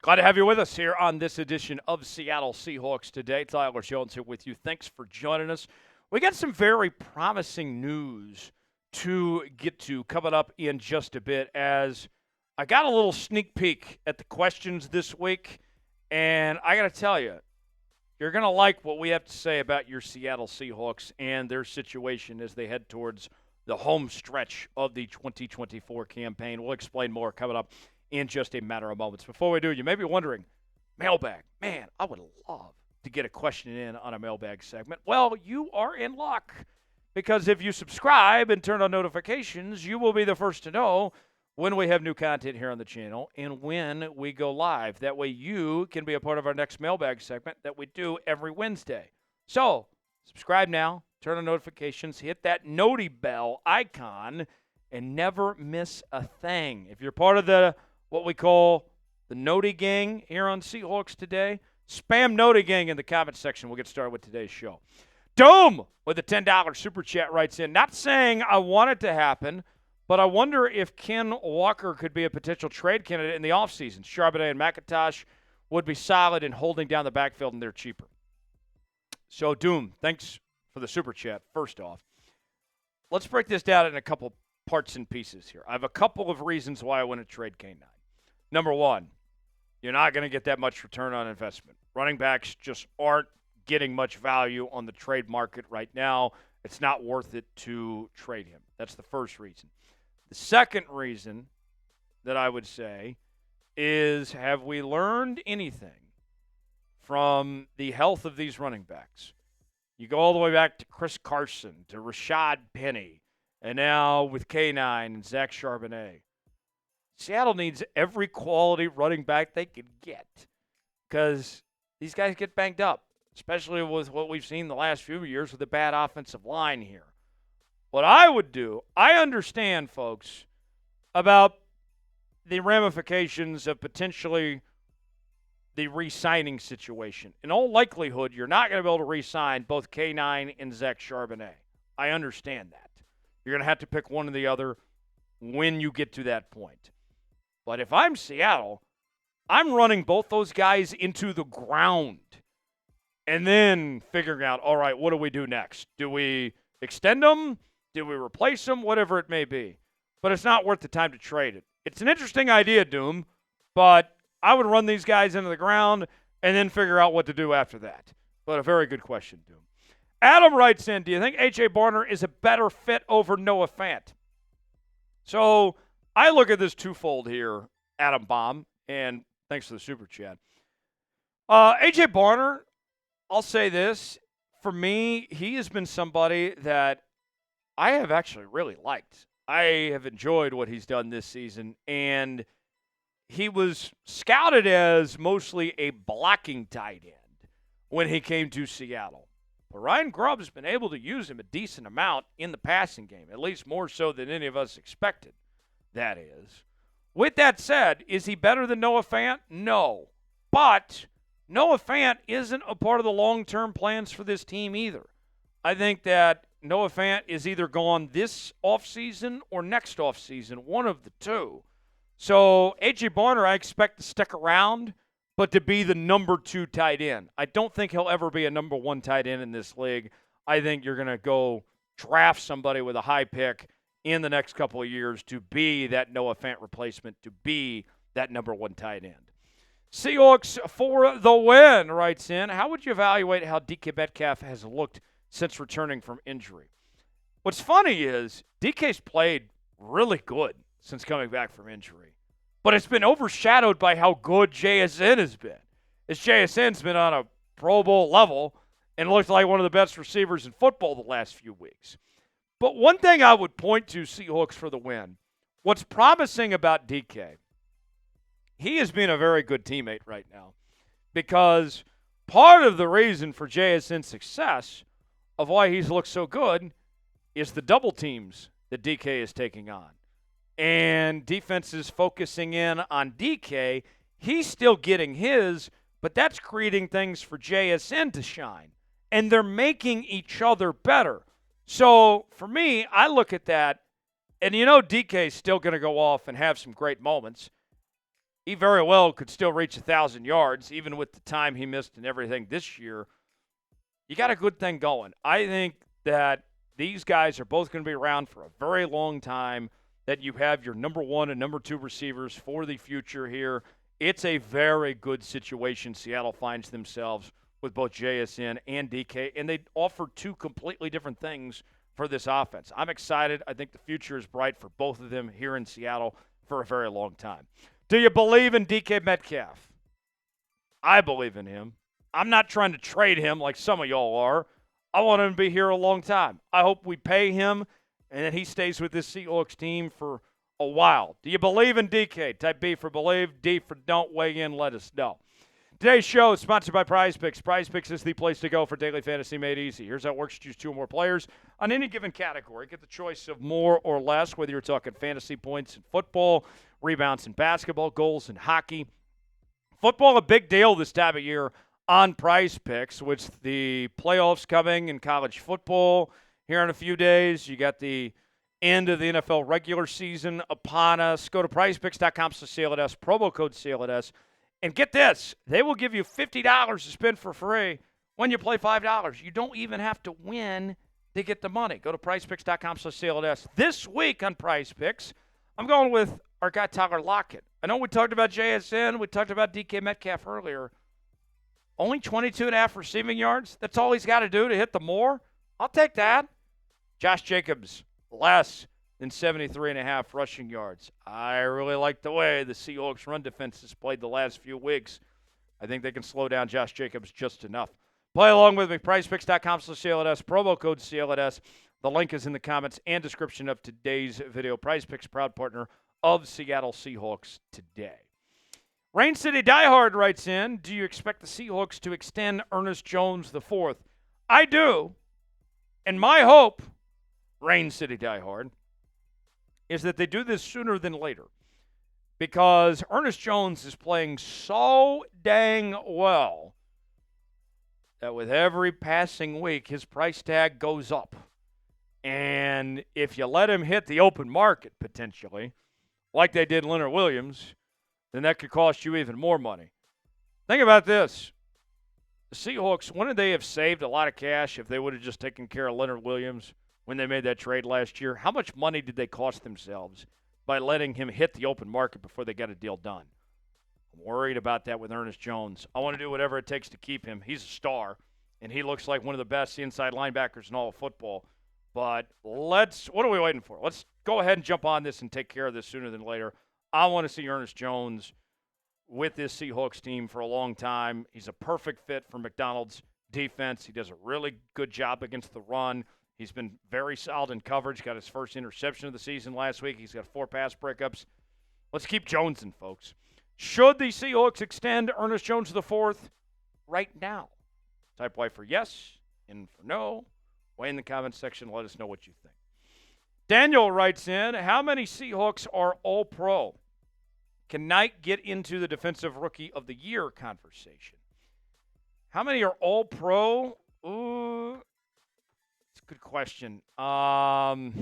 Glad to have you with us here on this edition of Seattle Seahawks Today. Tyler Jones here with you. Thanks for joining us. We got some very promising news to get to coming up in just a bit, as I got a little sneak peek at the questions this week, and I got to tell you, you're going to like what we have to say about your Seattle Seahawks and their situation as they head towards the home stretch of the 2024 campaign. We'll explain more coming up in just a matter of moments. Before we do, you may be wondering, mailbag. Man, I would love to get a question in on a mailbag segment. Well, you are in luck, because if you subscribe and turn on notifications, you will be the first to know when we have new content here on the channel and when we go live. That way you can be a part of our next mailbag segment that we do every Wednesday. So, subscribe now, turn on notifications, hit that noti bell icon, and never miss a thing. If you're part of the what we call the Noti Gang here on Seahawks Today, spam Noti Gang in the comment section. We'll get started with today's show. Doom with a $10 super chat writes in, not saying I want it to happen, but I wonder if Ken Walker could be a potential trade candidate in the offseason. Charbonnet and McIntosh would be solid in holding down the backfield, and they're cheaper. So, Doom, thanks for the super chat, first off. Let's break this down in a couple parts and pieces here. I have a couple of reasons why I want to trade K9. Number one, you're not going to get that much return on investment. Running backs just aren't getting much value on the trade market right now. It's not worth it to trade him. That's the first reason. The second reason that I would say is, have we learned anything from the health of these running backs? You go all the way back to Chris Carson, to Rashad Penny, and now with K9 and Zach Charbonnet. Seattle needs every quality running back they can get, because these guys get banged up, especially with what we've seen the last few years with the bad offensive line here. What I would do, I understand, folks, about the ramifications of potentially the re-signing situation. In all likelihood, you're not going to be able to re-sign both K9 and Zach Charbonnet. I understand that. You're going to have to pick one or the other when you get to that point. But if I'm Seattle, I'm running both those guys into the ground and then figuring out, all right, what do we do next? Do we extend them? Do we replace them? Whatever it may be. But it's not worth the time to trade it. It's an interesting idea, Doom, but I would run these guys into the ground and then figure out what to do after that. But a very good question, Doom. Adam writes in, do you think A.J. Barner is a better fit over Noah Fant? So I look at this twofold here, Adam Baum, and thanks for the super chat. A.J. Barner, I'll say this. For me, he has been somebody that I have actually really liked. I have enjoyed what he's done this season, and he was scouted as mostly a blocking tight end when he came to Seattle. But Ryan Grubb's been able to use him a decent amount in the passing game, at least more so than any of us expected, that is. With that said, is he better than Noah Fant? No. But Noah Fant isn't a part of the long-term plans for this team either. I think that Noah Fant is either gone this offseason or next offseason, one of the two. So A.J. Barner, I expect to stick around, but to be the number 2 tight end. I don't think he'll ever be a number 1 tight end in this league. I think you're going to go draft somebody with a high pick in the next couple of years to be that Noah Fant replacement, to be that number 1 tight end. Seahawks for the win writes in, how would you evaluate how DK Metcalf has looked since returning from injury? What's funny is DK's played really good since coming back from injury, but it's been overshadowed by how good JSN has been. As JSN's been on a Pro Bowl level and looked like one of the best receivers in football the last few weeks. But one thing I would point to, Seahawks for the win, what's promising about DK, he has been a very good teammate right now, because part of the reason for JSN's success of why he's looked so good is the double teams that DK is taking on. And defenses focusing in on DK, he's still getting his, but that's creating things for JSN to shine. And they're making each other better. So, for me, I look at that, and DK is still going to go off and have some great moments. he very well could still reach 1,000 yards, even with the time he missed and everything this year. You got a good thing going. I think that these guys are both going to be around for a very long time, that you have your number one and number two receivers for the future here. It's a very good situation Seattle finds themselves with both JSN and DK, and they offer two completely different things for this offense. I'm excited. I think the future is bright for both of them here in Seattle for a very long time. Do you believe in DK Metcalf? I believe in him. I'm not trying to trade him like some of y'all are. I want him to be here a long time. I hope we pay him and that he stays with this Seahawks team for a while. Do you believe in DK? Type B for believe, D for don't. Weigh in, let us know. Today's show is sponsored by Prize Picks. Prize Picks is the place to go for daily fantasy made easy. Here's how it works. Choose two or more players on any given category. Get the choice of more or less, whether you're talking fantasy points in football, rebounds in basketball, goals in hockey. Football, a big deal this time of year on Prize Picks, with the playoffs coming in college football here in a few days. You got the end of the NFL regular season upon us. Go to prizepicks.com/CLNS, promo code CLNS. And get this, they will give you $50 to spend for free when you play $5. You don't even have to win to get the money. Go to prizepicks.com/CLNS. This week on Prize Picks, I'm going with our guy Tyler Lockett. I know we talked about JSN. We talked about DK Metcalf earlier. Only 22.5 receiving yards. That's all he's got to do to hit the more. I'll take that. Josh Jacobs, less than 73.5 rushing yards. I really like the way the Seahawks run defense has played the last few weeks. I think they can slow down Josh Jacobs just enough. Play along with me. PrizePicks.com/CLNS. Promo code CLNS. The link is in the comments and description of today's video. PrizePicks, proud partner of Seattle Seahawks Today. Rain City Diehard writes in, do you expect the Seahawks to extend Ernest Jones IV? I do. And my hope, Rain City Diehard, is that they do this sooner than later, because Ernest Jones is playing so dang well that with every passing week, his price tag goes up. And if you let him hit the open market, potentially, like they did Leonard Williams, then that could cost you even more money. Think about this. The Seahawks, wouldn't they have saved a lot of cash if they would have just taken care of Leonard Williams when they made that trade last year? How much money did they cost themselves by letting him hit the open market before they got a deal done? I'm worried about that with Ernest Jones. I want to do whatever it takes to keep him. He's a star, and he looks like one of the best inside linebackers in all of football. But what are we waiting for? Let's go ahead and jump on this and take care of this sooner than later. I want to see Ernest Jones with this Seahawks team for a long time. He's a perfect fit for McDonald's defense. He does a really good job against the run. He's been very solid in coverage. Got his first interception of the season last week. He's got 4 pass breakups. Let's keep Jonesing, folks. Should the Seahawks extend Ernest Jones IV right now? Type Y for yes, and for no. Weigh in the comments section. Let us know what you think. Daniel writes in, how many Seahawks are all-pro? Can Knight get into the Defensive Rookie of the Year conversation? How many are all-pro? Ooh, it's a good question. Not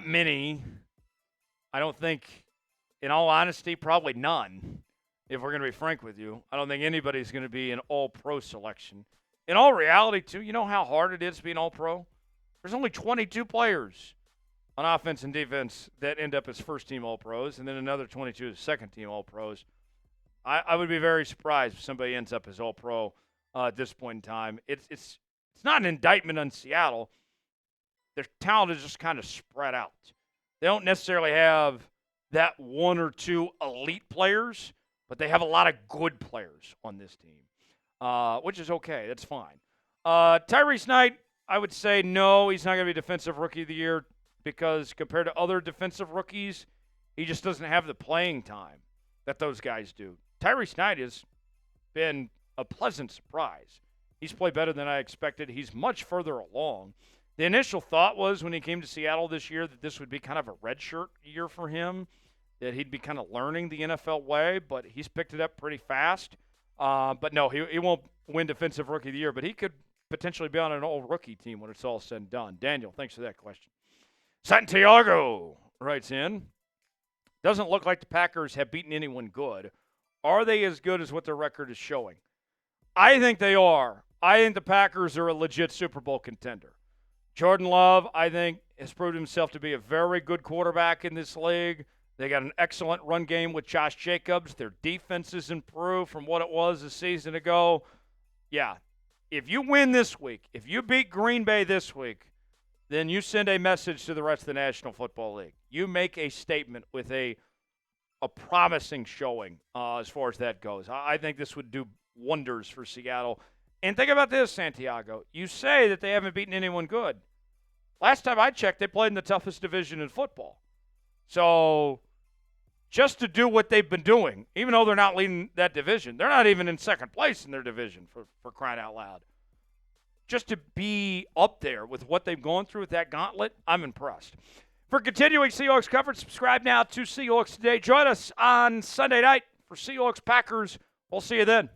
many. I don't think, in all honesty, probably none, if we're going to be frank with you. I don't think anybody's going to be an all-pro selection. In all reality, too, you know how hard it is to be an all-pro? There's only 22 players on offense and defense that end up as first-team All-Pros, and then another 22 as second-team All-Pros. I would be very surprised if somebody ends up as All-Pro at this point in time. It's not an indictment on Seattle. Their talent is just kind of spread out. They don't necessarily have that one or two elite players, but they have a lot of good players on this team, which is okay. That's fine. Tyrese Knight, I would say no, he's not going to be Defensive Rookie of the Year, because compared to other defensive rookies, he just doesn't have the playing time that those guys do. Tyrese Knight has been a pleasant surprise. He's played better than I expected. He's much further along. The initial thought was when he came to Seattle this year that this would be kind of a redshirt year for him, that he'd be kind of learning the NFL way, but he's picked it up pretty fast. But no, he won't win Defensive Rookie of the Year, but he could potentially be on an all-rookie team when it's all said and done. Daniel, thanks for that question. Santiago writes in, Doesn't look like the Packers have beaten anyone good. Are they as good as what their record is showing? I think they are. I think the Packers are a legit Super Bowl contender. Jordan Love, I think, has proved himself to be a very good quarterback in this league. They got an excellent run game with Josh Jacobs. Their defense has improved from what it was a season ago. Yeah, if you win this week, if you beat Green Bay this week, then you send a message to the rest of the National Football League. You make a statement with a promising showing as far as that goes. I think this would do wonders for Seattle. And think about this, Santiago. You say that they haven't beaten anyone good. Last time I checked, they played in the toughest division in football. So just to do what they've been doing, even though they're not leading that division, they're not even in second place in their division, for crying out loud. Just to be up there with what they've gone through with that gauntlet, I'm impressed. For continuing Seahawks coverage, subscribe now to Seahawks Today. Join us on Sunday night for Seahawks Packers. We'll see you then.